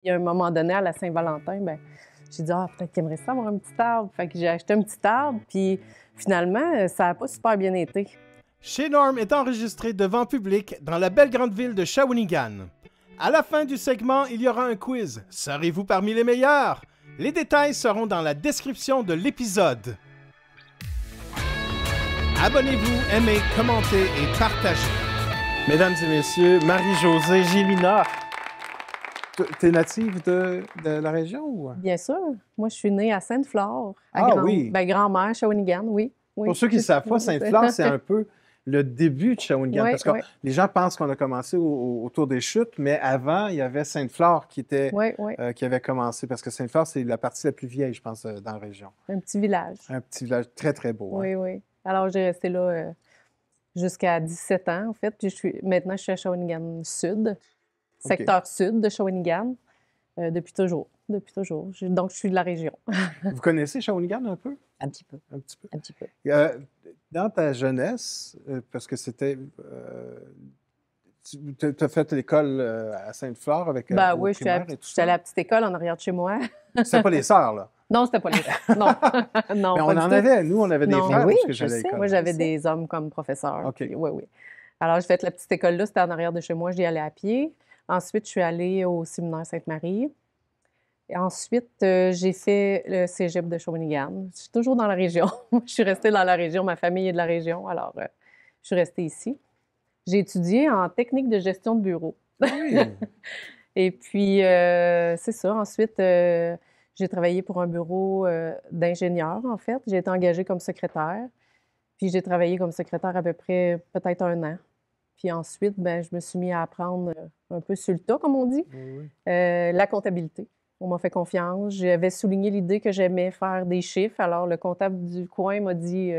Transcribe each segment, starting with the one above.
Puis à un moment donné, à la Saint-Valentin, ben, j'ai dit: «Ah, peut-être qu'il aimerait ça avoir un petit arbre». Fait que j'ai acheté un petit arbre, puis finalement, ça n'a pas super bien été. Chez Norm est enregistré devant public dans la belle grande ville de Shawinigan. À la fin du segment, il y aura un quiz. Serez-vous parmi les meilleurs? Les détails seront dans la description de l'épisode. Abonnez-vous, aimez, commentez et partagez. Mesdames et messieurs, Marie-Josée Gélina. T'es native de la région ou? Bien sûr. Moi, je suis née à Sainte-Flore. Oui. Ben, grand-mère, Shawinigan, oui. Pour ceux qui ne savent pas, Sainte-Flore, c'est un peu le début de Shawinigan. Oui, parce que les gens pensent qu'on a commencé autour des chutes, mais avant, il y avait Sainte-Flore qui avait commencé. Parce que Sainte-Flore, c'est la partie la plus vieille, je pense, dans la région. Un petit village. Un petit village très, très beau. Oui, oui. Alors, j'ai resté là jusqu'à 17 ans, en fait. Puis maintenant, je suis à Shawinigan Sud, secteur sud de Shawinigan, depuis toujours. Depuis toujours. Donc, je suis de la région. Vous connaissez Shawinigan un peu? Un petit peu. Un petit peu. Un petit peu. Dans ta jeunesse, parce que c'était... tu as fait l'école à Sainte-Flore avec ben oui, j'étais à la petite école en arrière de chez moi. C'était pas les sœurs, là? Non, c'était pas les sœurs. Non. Non, mais on avait des frères oui, parce que j'allais à l'école. Moi, j'avais des hommes comme professeurs. OK. Puis, oui, oui. Alors, j'ai fait la petite école là, c'était en arrière de chez moi, j'y allais à pied. Ensuite, je suis allée au séminaire Sainte-Marie. Et ensuite, j'ai fait le cégep de Shawinigan. Je suis toujours dans la région. Je suis restée dans la région. Ma famille est de la région, alors je suis restée ici. J'ai étudié en technique de gestion de bureau. Oui. Et puis, c'est ça. Ensuite, j'ai travaillé pour un bureau d'ingénieur, en fait. J'ai été engagée comme secrétaire. Puis, j'ai travaillé comme secrétaire à peu près peut-être 1 an. Puis ensuite, ben, je me suis mis à apprendre un peu sur le tas, comme on dit, la comptabilité. On m'a fait confiance. J'avais souligné l'idée que j'aimais faire des chiffres. Alors, le comptable du coin m'a dit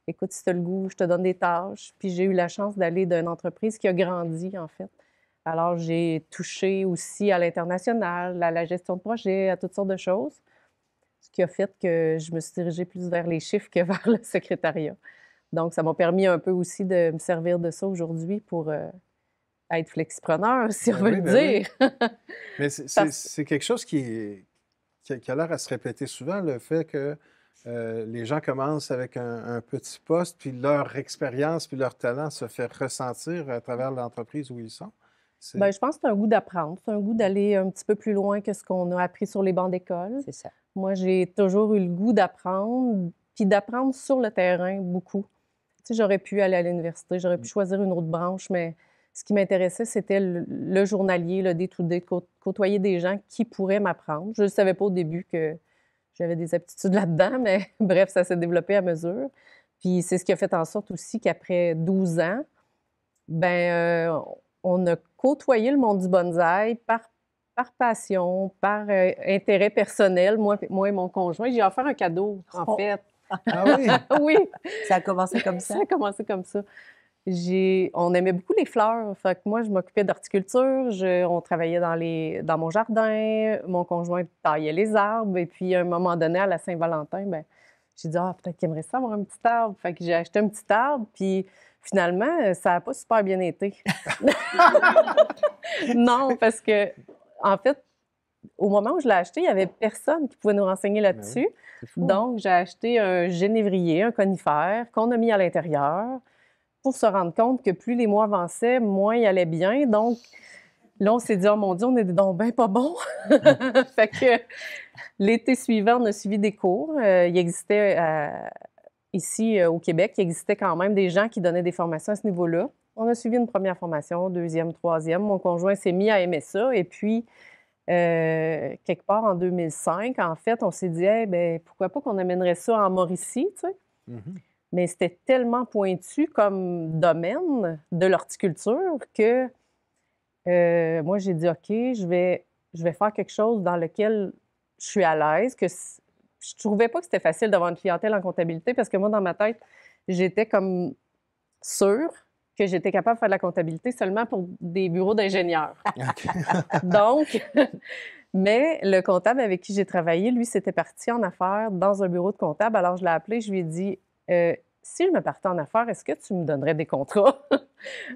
écoute, si tu as le goût, je te donne des tâches. Puis, j'ai eu la chance d'aller d'une entreprise qui a grandi, en fait. Alors, j'ai touché aussi à l'international, à la gestion de projet, à toutes sortes de choses, ce qui a fait que je me suis dirigée plus vers les chiffres que vers le secrétariat. Donc, ça m'a permis un peu aussi de me servir de ça aujourd'hui pour être flexipreneur, si on veut le dire. Oui. Mais c'est quelque chose qui a l'air à se répéter souvent, le fait que les gens commencent avec un petit poste, puis leur expérience, puis leur talent se fait ressentir à travers l'entreprise où ils sont. Bien, je pense que c'est un goût d'apprendre. C'est un goût d'aller un petit peu plus loin que ce qu'on a appris sur les bancs d'école. C'est ça. Moi, j'ai toujours eu le goût d'apprendre, puis d'apprendre sur le terrain beaucoup. Tu sais, j'aurais pu aller à l'université, j'aurais pu choisir une autre branche, mais ce qui m'intéressait, c'était le journalier, le day-to-day, côtoyer des gens qui pourraient m'apprendre. Je ne savais pas au début que j'avais des aptitudes là-dedans, mais bref, ça s'est développé à mesure. Puis c'est ce qui a fait en sorte aussi qu'après 12 ans, ben on a côtoyé le monde du bonsaï par passion, par intérêt personnel, moi et mon conjoint. J'ai offert un cadeau, en fait. Ah oui? Oui. Ça a commencé comme ça? Ça a commencé comme ça. On aimait beaucoup les fleurs. Fait que moi, je m'occupais d'horticulture. On travaillait dans mon jardin. Mon conjoint taillait les arbres. Et puis, à un moment donné, à la Saint-Valentin, ben, j'ai dit, ah, peut-être qu'il aimerait ça avoir un petit arbre. Fait que j'ai acheté un petit arbre. Puis, finalement, ça n'a pas super bien été. Non, parce que, en fait, au moment où je l'ai acheté, il n'y avait personne qui pouvait nous renseigner là-dessus. Donc, j'ai acheté un génévrier, un conifère, qu'on a mis à l'intérieur pour se rendre compte que plus les mois avançaient, moins il allait bien. Donc, là, on s'est dit, oh mon Dieu, on est donc bien pas bon. Fait que l'été suivant, on a suivi des cours. Il existait, ici au Québec, il existait quand même des gens qui donnaient des formations à ce niveau-là. On a suivi une première formation, deuxième, troisième. Mon conjoint s'est mis à aimer ça. Et puis, quelque part en 2005, en fait, on s'est dit, hey, ben, pourquoi pas qu'on amènerait ça en Mauricie, tu sais? Mm-hmm. Mais c'était tellement pointu comme domaine de l'horticulture que moi, j'ai dit, OK, je vais faire quelque chose dans lequel je suis à l'aise, que je trouvais pas que c'était facile d'avoir une clientèle en comptabilité parce que moi, dans ma tête, j'étais comme sûre que j'étais capable de faire de la comptabilité seulement pour des bureaux d'ingénieurs. Donc, mais le comptable avec qui j'ai travaillé, lui, c'était parti en affaires dans un bureau de comptable. Alors, je l'ai appelé, je lui ai dit, si je me partais en affaires, est-ce que tu me donnerais des contrats?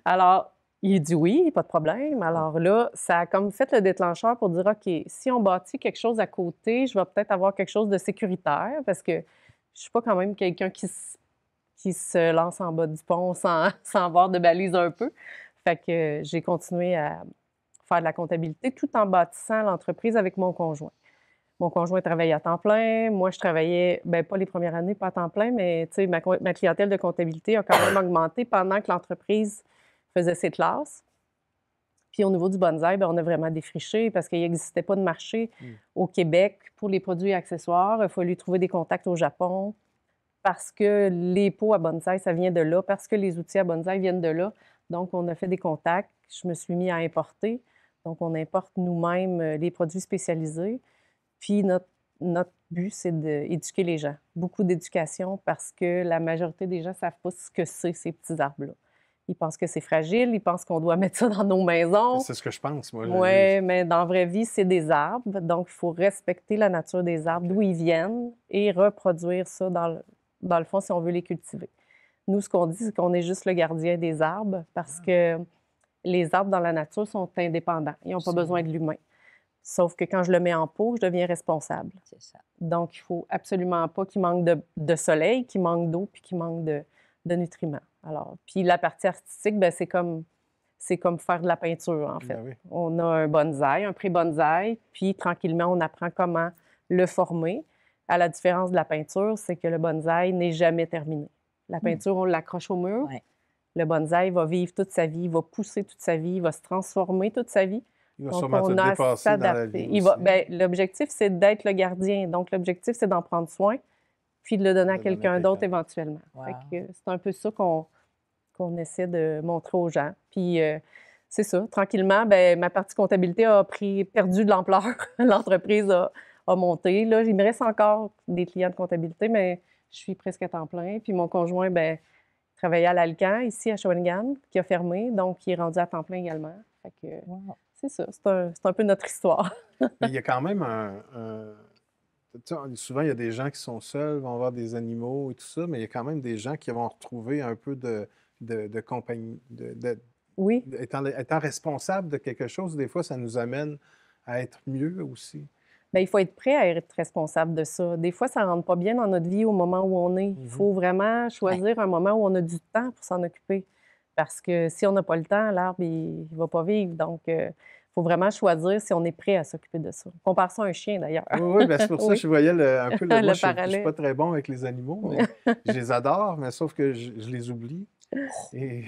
Alors, Il dit oui, pas de problème. Alors là, ça a comme fait le déclencheur pour dire, OK, si on bâtit quelque chose à côté, je vais peut-être avoir quelque chose de sécuritaire parce que je suis pas quand même quelqu'un qui se lance en bas du pont sans, sans avoir de balise un peu. Fait que j'ai continué à faire de la comptabilité tout en bâtissant l'entreprise avec mon conjoint. Mon conjoint travaillait à temps plein. Moi, je travaillais, bien, pas les premières années, pas à temps plein, mais tu sais, ma clientèle de comptabilité a quand même augmenté pendant que l'entreprise faisait ses classes. Puis au niveau du bonsaï, bien, on a vraiment défriché parce qu'il n'existait pas de marché au Québec pour les produits et accessoires. Il a fallu trouver des contacts au Japon parce que les pots à bonsaï, ça vient de là, parce que les outils à bonsaï viennent de là. Donc, on a fait des contacts. Je me suis mis à importer. Donc, on importe nous-mêmes les produits spécialisés. Puis notre but, c'est d'éduquer les gens. Beaucoup d'éducation parce que la majorité des gens ne savent pas ce que c'est, ces petits arbres-là. Ils pensent que c'est fragile, ils pensent qu'on doit mettre ça dans nos maisons. C'est ce que je pense, moi. Oui, mais dans la vraie vie, c'est des arbres. Donc, il faut respecter la nature des arbres, d'où ils viennent, et reproduire ça dans le fond si on veut les cultiver. Nous, ce qu'on dit, c'est qu'on est juste le gardien des arbres parce que les arbres dans la nature sont indépendants. Ils n'ont pas besoin de l'humain. Sauf que quand je le mets en pot, je deviens responsable. C'est ça. Donc, il ne faut absolument pas qu'il manque de soleil, qu'il manque d'eau, puis qu'il manque de nutriments. Alors, puis la partie artistique, bien, c'est comme faire de la peinture, en fait. Ben oui. On a un bonsaï, un pré-bonsaï, puis tranquillement, on apprend comment le former. À la différence de la peinture, c'est que le bonsaï n'est jamais terminé. La peinture, on l'accroche au mur. Ouais. Le bonsaï va vivre toute sa vie, il va pousser toute sa vie, il va se transformer toute sa vie. Il va Donc, sûrement te on a à dépasser dans la vie s'adapter. aussi. Bien, l'objectif, c'est d'être le gardien. Donc, l'objectif, c'est d'en prendre soin, puis de le donner à quelqu'un d'autre éventuellement. Wow. Fait que c'est un peu ça qu'on essaie de montrer aux gens. Puis, c'est ça. Tranquillement, bien, ma partie comptabilité a perdu de l'ampleur. L'entreprise a monté. Là, il me reste encore des clients de comptabilité, mais je suis presque à temps plein. Puis, mon conjoint, bien, travaillait à l'Alcan, ici à Shawinigan, qui a fermé. Donc, il est rendu à temps plein également. Fait que, c'est ça. C'est un peu notre histoire. Mais il y a quand même tu sais, souvent, il y a des gens qui sont seuls, vont avoir des animaux et tout ça, mais il y a quand même des gens qui vont retrouver un peu de compagnie. Oui. Étant responsable de quelque chose, des fois, ça nous amène à être mieux aussi. Bien, il faut être prêt à être responsable de ça. Des fois, ça ne rentre pas bien dans notre vie au moment où on est. Il faut vraiment choisir un moment où on a du temps pour s'en occuper. Parce que si on n'a pas le temps, l'arbre, il ne va pas vivre. Donc, il faut vraiment choisir si on est prêt à s'occuper de ça. On compare ça à un chien, d'ailleurs. Oui, bien, c'est pour ça que je voyais un peu Le moi, je ne suis parallèle. pas très bon avec les animaux, mais je les adore, mais sauf que je les oublie. Et...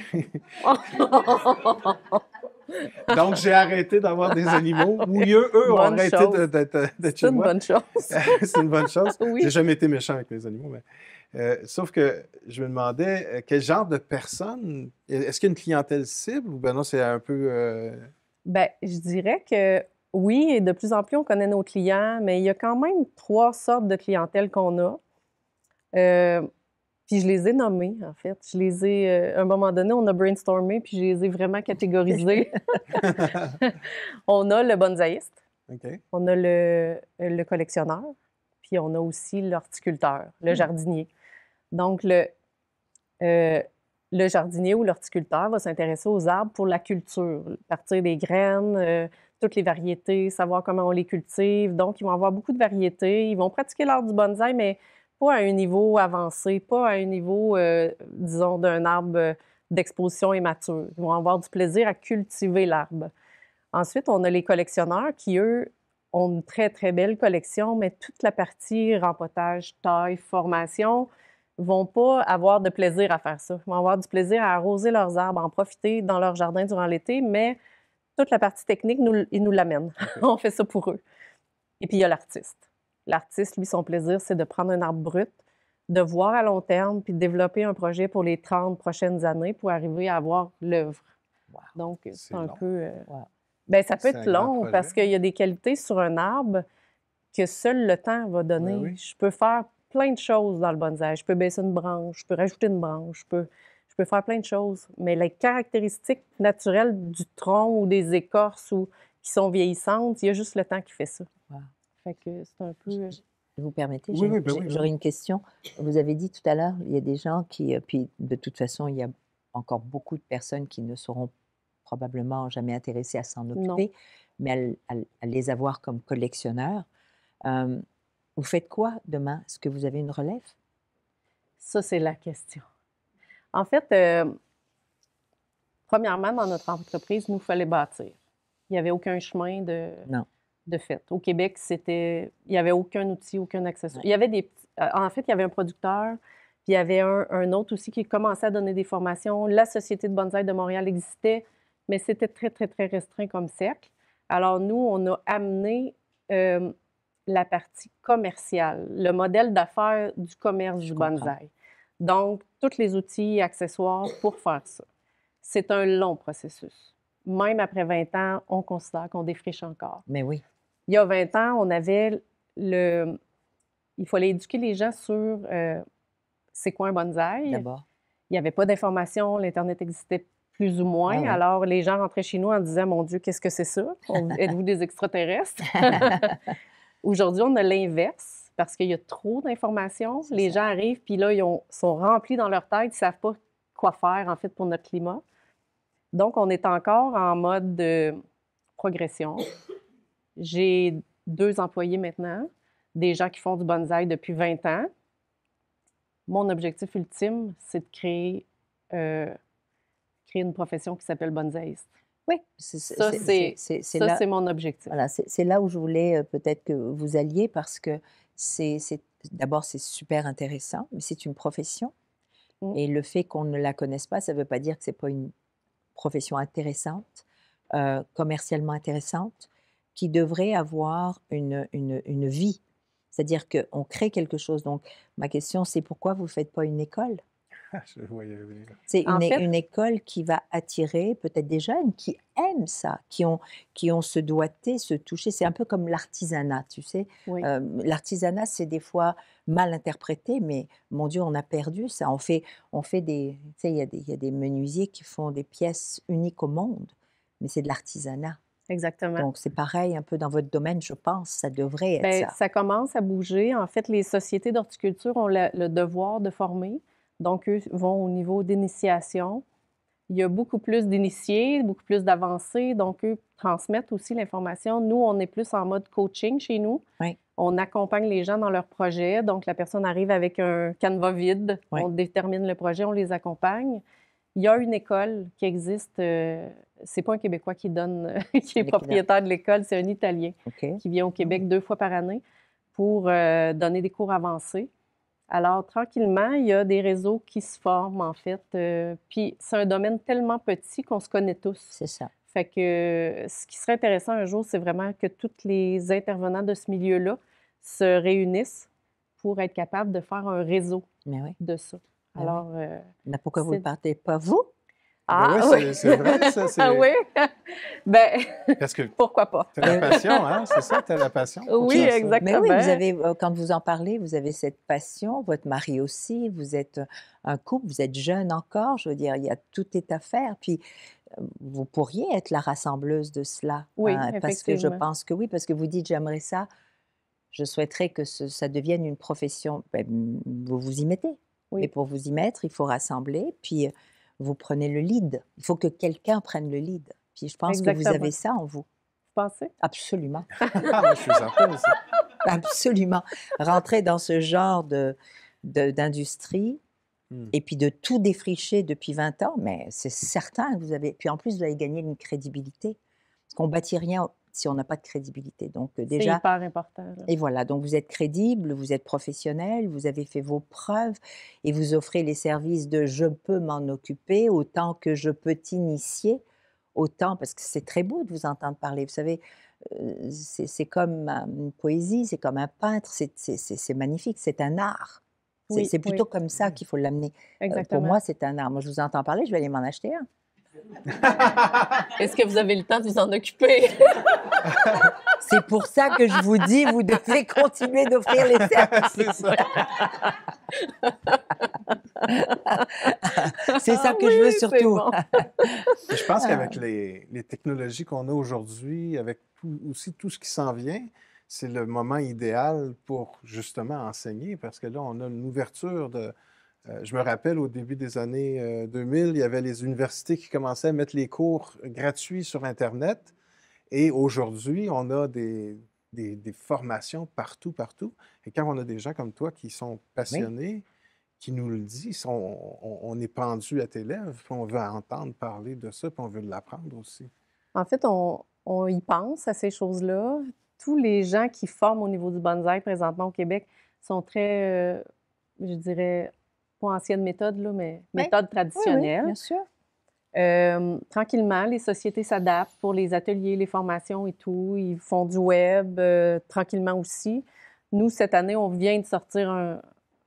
Donc, j'ai arrêté d'avoir des animaux. Ou eux ont arrêté d'être chez moi. C'est une bonne chose. C'est une bonne chose. Oui. J'ai jamais été méchant avec les animaux. Mais, sauf que je me demandais quel genre de personnes. Est-ce qu'il y a une clientèle cible ou ben non, c'est un peu. Bien, je dirais que oui, et de plus en plus, on connaît nos clients, mais il y a quand même 3 sortes de clientèle qu'on a. Puis je les ai nommés, en fait. Je les ai, à un moment donné, on a brainstormé, puis je les ai vraiment catégorisés. On a le bonsaïste, OK. on a le collectionneur, puis on a aussi l'horticulteur, le jardinier. Donc, le jardinier ou l'horticulteur va s'intéresser aux arbres pour la culture, partir des graines, toutes les variétés, savoir comment on les cultive. Donc, ils vont avoir beaucoup de variétés. Ils vont pratiquer l'art du bonsaï, mais pas à un niveau avancé, pas à un niveau, disons, d'un arbre d'exposition immature. Ils vont avoir du plaisir à cultiver l'arbre. Ensuite, on a les collectionneurs qui, eux, ont une très, très belle collection, mais toute la partie rempotage, taille, formation, vont pas avoir de plaisir à faire ça. Ils vont avoir du plaisir à arroser leurs arbres, en profiter dans leur jardin durant l'été, mais toute la partie technique, ils nous l'amènent. Okay. On fait ça pour eux. Et puis, il y a l'artiste. L'artiste, lui, son plaisir, c'est de prendre un arbre brut, de voir à long terme, puis de développer un projet pour les 30 prochaines années pour arriver à avoir l'œuvre. Wow. Donc, c'est un long. peu... Wow. Bien, ça peut C'est être un grand long projet. parce qu'il y a des qualités sur un arbre que seul le temps va donner. Oui, oui. Je peux faire plein de choses dans le bonsaï. Je peux baisser une branche, je peux rajouter une branche, je peux faire plein de choses. Mais les caractéristiques naturelles du tronc ou des écorces ou qui sont vieillissantes, il y a juste le temps qui fait ça. Wow. Fait que c'est un peu... Vous permettez, Oui, oui, ben oui, j'aurais une question. Vous avez dit tout à l'heure, il y a des gens qui, puis de toute façon, il y a encore beaucoup de personnes qui ne sauront probablement jamais intéressée à s'en Non. occuper, mais à les avoir comme collectionneurs. Euh, Vous faites quoi demain? Est-ce que vous avez une relève? Ça, c'est la question. En fait, premièrement, dans notre entreprise, il nous fallait bâtir. Il n'y avait aucun chemin Non. de fait. Au Québec, il n'y avait aucun outil, aucun accessoire. Ouais. Il y avait en fait, il y avait un producteur, puis il y avait un autre aussi qui commençait à donner des formations. La Société de bonsaï de Montréal existait, mais c'était très, très, très restreint comme cercle. Alors, nous, on a amené la partie commerciale, le modèle d'affaires du commerce Je du comprends. bonsaï. Donc, tous les outils et accessoires pour faire ça. C'est un long processus. Même après 20 ans, on considère qu'on défriche encore. Mais oui, Il y a 20 ans, on avait il fallait éduquer les gens sur c'est quoi un bonsaï. d'abord. Il n'y avait pas d'information, l'Internet existait plus ou moins. Ah ouais. Alors, les gens rentraient chez nous en disant, mon Dieu, qu'est-ce que c'est ça? Êtes-vous des extraterrestres? Aujourd'hui, on a l'inverse parce qu'il y a trop d'informations. C'est Les ça. gens arrivent, puis là, sont remplis dans leur tête, ils ne savent pas quoi faire, en fait, pour notre climat. Donc, on est encore en mode de progression. J'ai 2 employés maintenant, des gens qui font du bonsaï depuis 20 ans. Mon objectif ultime, c'est de créer une profession qui s'appelle bonsaïste. Oui, Ça, c'est là. c'est mon objectif. Voilà, c'est là où je voulais peut-être que vous alliez parce que d'abord, c'est super intéressant, mais c'est une profession. Mm. Et le fait qu'on ne la connaisse pas, ça ne veut pas dire que ce n'est pas une profession intéressante, commercialement intéressante, qui devrait avoir une vie. C'est-à-dire qu'on crée quelque chose. Donc, ma question, c'est pourquoi vous ne faites pas une école? Je voyais venir. C'est En fait- une école qui va attirer peut-être des jeunes qui aiment ça, qui ont ce doigté, ce toucher. C'est un peu comme l'artisanat, tu sais. Oui. L'artisanat, c'est des fois mal interprété, mais mon Dieu, on a perdu ça. On fait des... Tu sais, il y a des menuisiers qui font des pièces uniques au monde, mais c'est de l'artisanat. Exactement. Donc, c'est pareil un peu dans votre domaine, je pense. Ça devrait être Bien, ça. ça commence à bouger. En fait, les sociétés d'horticulture ont le devoir de former. Donc, eux vont au niveau d'initiation. Il y a beaucoup plus d'initiés, beaucoup plus d'avancés. Donc, eux transmettent aussi l'information. Nous, on est plus en mode coaching chez nous. Oui. On accompagne les gens dans leurs projets. Donc, la personne arrive avec un canevas vide. Oui. On détermine le projet, on les accompagne. Il y a une école qui existe. C'est pas un Québécois qui donne, qui est propriétaire de l'école, c'est un Italien qui vient au Québec 2 fois par année pour donner des cours avancés. Alors, tranquillement, il y a des réseaux qui se forment, en fait. Puis, c'est un domaine tellement petit qu'on se connaît tous. C'est ça. Fait que ce qui serait intéressant un jour, c'est vraiment que tous les intervenants de ce milieu-là se réunissent pour être capables de faire un réseau Mais oui. de ça. Mais Alors, Mais pourquoi vous ne c'est- partez pas, vous? ah Ben oui, c'est vrai, ça. Ah oui? Ben, Parce que pourquoi pas? tu as la passion, hein? C'est ça, tu as la passion. pour Oui, faire ça. exactement. Mais oui, vous avez, quand vous en parlez, vous avez cette passion, votre mari aussi, vous êtes un couple, vous êtes jeune encore, je veux dire, tout est à faire. Puis, vous pourriez être la rassembleuse de cela. Oui, parce que je effectivement. pense que oui, parce que vous dites, j'aimerais ça, je souhaiterais que ça devienne une profession. Ben, vous vous y mettez. Oui. Mais pour vous y mettre, il faut rassembler, puis vous prenez le lead. Il faut que quelqu'un prenne le lead. Puis je pense que vous Exactement. avez ça en vous. Vous pensez? Absolument. Ah, moi, je suis certain aussi. Absolument. Rentrer dans ce genre d'industrie et puis de tout défricher depuis 20 ans, mais c'est certain que vous avez... Puis en plus, vous avez gagné une crédibilité. Parce qu'on ne bâtit rien si on n'a pas de crédibilité. Donc C'est déjà... hyper important. Là. Et voilà, donc vous êtes crédible, vous êtes professionnel, vous avez fait vos preuves et vous offrez les services de je peux m'en occuper autant que je peux t'initier, autant, parce que c'est très beau de vous entendre parler. Vous savez, c'est comme une poésie, c'est comme un peintre, c'est magnifique, c'est un art. Oui, C'est plutôt oui. comme ça qu'il faut l'amener. Exactement. Pour moi, c'est un art. Moi, je vous entends parler, je vais aller m'en acheter un. Est-ce que vous avez le temps de vous en occuper? C'est pour ça que je vous dis, vous devez continuer d'offrir les services. C'est ça. C'est ça que Ah je veux oui, c'est surtout. bon. Mais je pense qu'avec les technologies qu'on a aujourd'hui, avec aussi tout ce qui s'en vient, c'est le moment idéal pour justement enseigner parce que là, on a une ouverture Je me rappelle, au début des années 2000, il y avait les universités qui commençaient à mettre les cours gratuits sur Internet. Et aujourd'hui, on a des formations partout, partout. Et quand on a des gens comme toi qui sont Oui. passionnés, qui nous le disent, on est pendu à tes lèvres, puis on veut entendre parler de ça, puis on veut l'apprendre aussi. En fait, on y pense à ces choses-là. Tous les gens qui forment au niveau du bonsaï présentement au Québec sont très, je dirais, pas ancienne méthode, là, mais Oui, méthode oui, oui, traditionnelle. bien sûr. Tranquillement, les sociétés s'adaptent pour les ateliers, les formations et tout. Ils font du web tranquillement aussi. Nous, cette année, on vient de sortir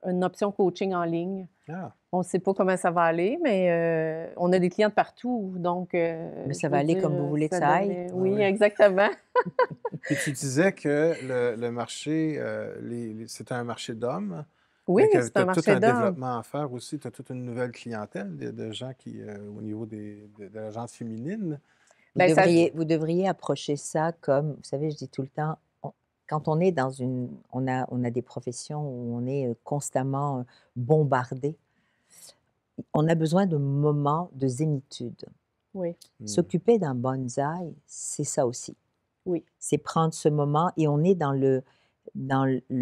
une option coaching en ligne. Ah, On ne sait pas comment ça va aller, mais on a des clients de partout. Donc, Mais je ça veux va aller dire, comme vous voulez que ça ça aille. devrait... ah Oui, oui. exactement. Puis tu disais que le marché, c'est un marché d'hommes, Oui, mais que c'est tu un as tout marché un d'hommes. développement à faire aussi. Tu as toute une nouvelle clientèle de gens qui, au niveau de la gente féminine. Vous Ben, ça, vous devriez approcher ça comme, vous savez, je dis tout le temps, quand on est dans on a des professions où on est constamment bombardé, on a besoin de moments de zénitude. oui, S'occuper d'un bonsaï, c'est ça aussi. oui, C'est prendre ce moment et on est dans le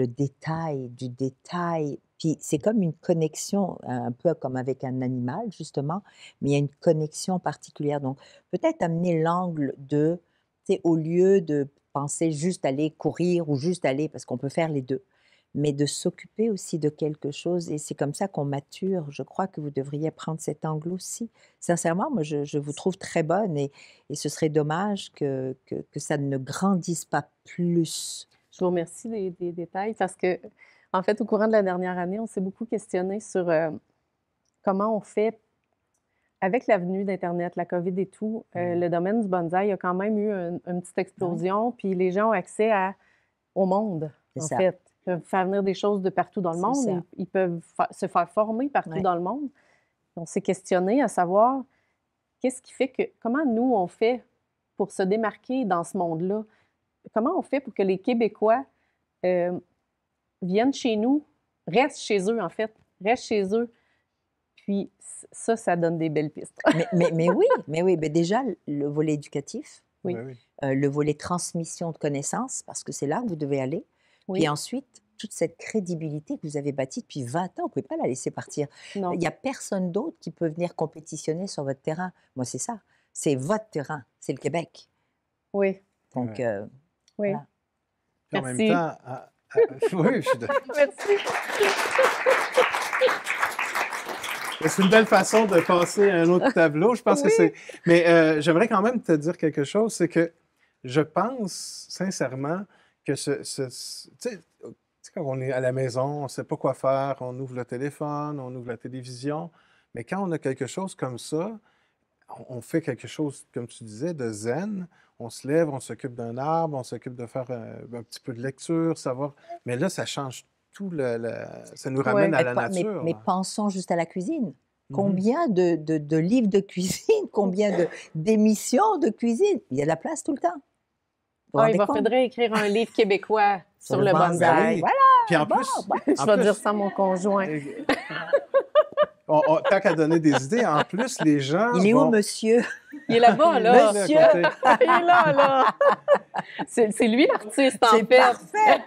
détail du détail. Puis c'est comme une connexion, un peu comme avec un animal, justement, mais il y a une connexion particulière. Donc, peut-être amener l'angle de, tu sais, au lieu de penser juste aller courir ou juste aller, parce qu'on peut faire les deux, mais de s'occuper aussi de quelque chose. Et c'est comme ça qu'on mature. Je crois que vous devriez prendre cet angle aussi. Sincèrement, moi, je vous trouve très bonne et ce serait dommage que ça ne grandisse pas plus. je vous remercie des détails parce que, en fait, au courant de la dernière année, on s'est beaucoup questionné sur comment on fait avec la venue d'Internet, la COVID et tout. Le domaine du bonsaï a quand même eu une petite explosion, puis les gens ont accès au monde, C'est en ça. fait. Ils peuvent faire venir des choses de partout dans le C'est monde. ça. Ils peuvent se faire former partout Ouais. dans le monde. On s'est questionné à savoir qu'est-ce qui fait que, comment nous on fait pour se démarquer dans ce monde-là? Comment on fait pour que les Québécois viennent chez nous, restent chez eux, en fait, restent chez eux? Puis ça donne des belles pistes. Mais oui, mais déjà, le volet éducatif, Oui. Ben oui. le volet transmission de connaissances, parce que c'est là que vous devez aller. Oui. Puis ensuite, toute cette crédibilité que vous avez bâtie depuis 20 ans, vous ne pouvez pas la laisser partir. Non. Il n'y a personne d'autre qui peut venir compétitionner sur votre terrain. Moi, c'est ça. C'est votre terrain. C'est le Québec. Oui, Donc, Ouais. oui. Voilà. Puis en Merci. même temps, oui, je suis d'accord. Merci. C'est une belle façon de passer à un autre tableau. Je pense que Oui. c'est. Mais j'aimerais quand même te dire quelque chose, c'est que je pense sincèrement que tu sais, quand on est à la maison, on ne sait pas quoi faire, on ouvre le téléphone, on ouvre la télévision, mais quand on a quelque chose comme ça, on fait quelque chose, comme tu disais, de zen. On se lève, on s'occupe d'un arbre, on s'occupe de faire un petit peu de lecture, savoir. Mais là, ça change tout ça nous ramène à la nature. Mais pensons juste à la cuisine. Mhm. Combien de livres de cuisine, combien d'émissions de cuisine? Il y a de la place tout le temps. Vous vous Ah, rendez il compte? faudrait écrire un livre québécois sur le Ben bonsaï. oui. Voilà. Puis en Bon, plus, Je en vais plus, dire ça à mon conjoint. tant qu'à donner des idées, en plus, les gens Il est où, vont... monsieur? Il est là-bas, là. Il est là, Monsieur! à côté. Il est là, là. C'est lui l'artiste, en C'est fait. parfait!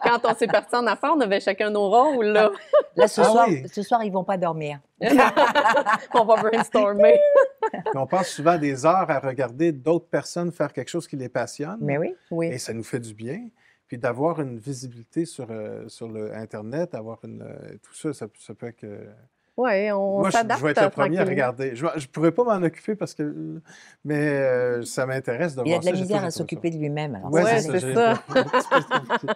Quand on s'est partis en affaires, on avait chacun nos rôles, là. Là, ce Ah soir, oui. ils ne vont pas dormir. On va brainstormer. Puis on passe souvent des heures à regarder d'autres personnes faire quelque chose qui les passionne. Mais oui. Oui. Et ça nous fait du bien. Puis d'avoir une visibilité sur le Internet, avoir tout ça, ça peut être que... Oui, on Moi, je s'adapte vais être le premier à tranquillement. regarder. Je ne pourrais pas m'en occuper parce que... Mais ça m'intéresse de Il a voir de la ça. J'ai misère toujours à trouvé s'occuper de lui-même. Alors Ouais, Ouais, c'est c'est ça. ça. j'ai un petit peu compliqué.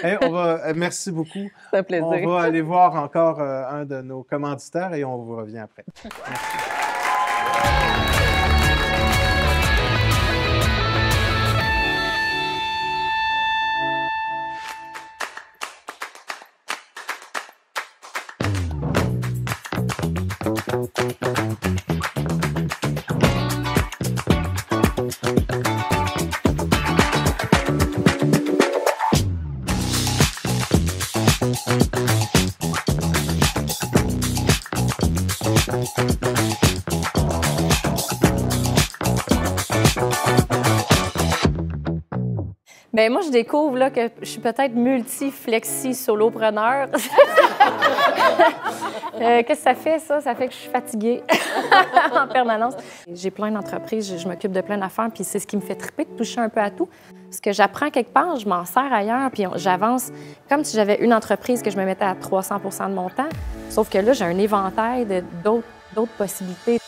Hey, merci beaucoup. C'est un plaisir. On va aller voir encore un de nos commanditaires et on vous revient après. Bien, moi, je découvre là, que je suis peut-être multi-flexi-solopreneur. Qu'est-ce que ça fait, ça? Ça fait que je suis fatiguée en permanence. J'ai plein d'entreprises, je m'occupe de plein d'affaires, puis c'est ce qui me fait triper de toucher un peu à tout. Ce que j'apprends quelque part, je m'en sers ailleurs, puis j'avance comme si j'avais une entreprise que je me mettais à 300 % de mon temps. Sauf que là, j'ai un éventail d'autres possibilités.